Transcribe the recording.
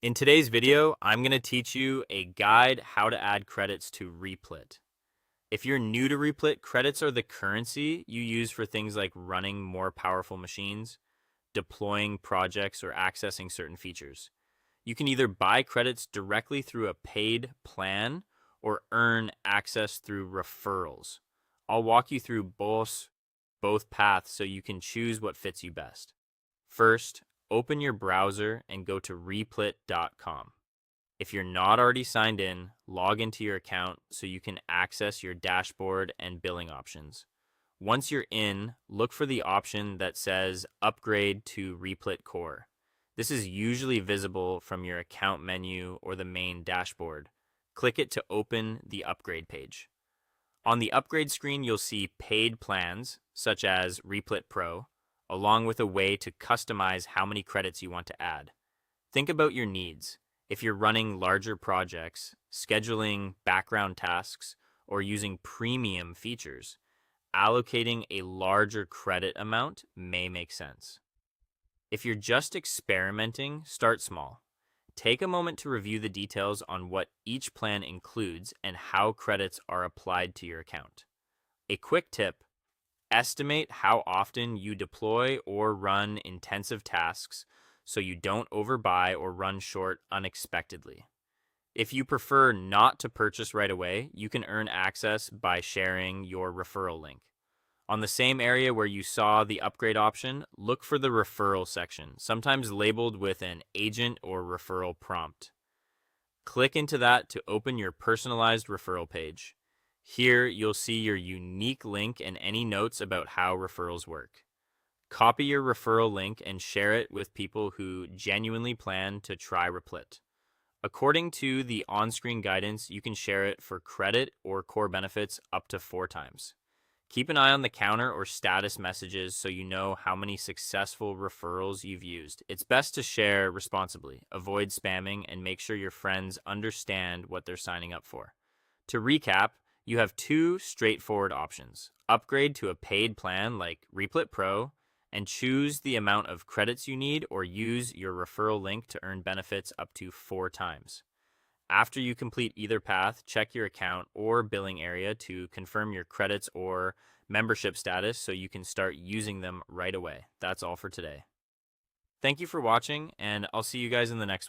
In today's video, I'm going to teach you a guide how to add credits to Replit. If you're new to Replit, credits are the currency you use for things like running more powerful machines, deploying projects, or accessing certain features. You can either buy credits directly through a paid plan or earn access through referrals. I'll walk you through both paths so you can choose what fits you best. First, open your browser and go to replit.com. If you're not already signed in, log into your account so you can access your dashboard and billing options. Once you're in, look for the option that says Upgrade to Replit Core. This is usually visible from your account menu or the main dashboard. Click it to open the upgrade page. On the upgrade screen, you'll see paid plans, such as Replit Pro, along with a way to customize how many credits you want to add. Think about your needs. If you're running larger projects, scheduling background tasks, or using premium features, allocating a larger credit amount may make sense. If you're just experimenting, start small. Take a moment to review the details on what each plan includes and how credits are applied to your account. A quick tip: estimate how often you deploy or run intensive tasks so you don't overbuy or run short unexpectedly. If you prefer not to purchase right away, you can earn access by sharing your referral link. On the same area where you saw the upgrade option, look for the referral section, sometimes labeled with an agent or referral prompt. Click into that to open your personalized referral page. Here, you'll see your unique link and any notes about how referrals work. Copy your referral link and share it with people who genuinely plan to try Replit. According to the on-screen guidance, you can share it for credit or core benefits up to 4 times. Keep an eye on the counter or status messages so you know how many successful referrals you've used. It's best to share responsibly, avoid spamming, and make sure your friends understand what they're signing up for. To recap, you have 2 straightforward options: upgrade to a paid plan like Replit Pro and choose the amount of credits you need, or use your referral link to earn benefits up to 4 times. After you complete either path, check your account or billing area to confirm your credits or membership status so you can start using them right away. That's all for today. Thank you for watching, and I'll see you guys in the next one.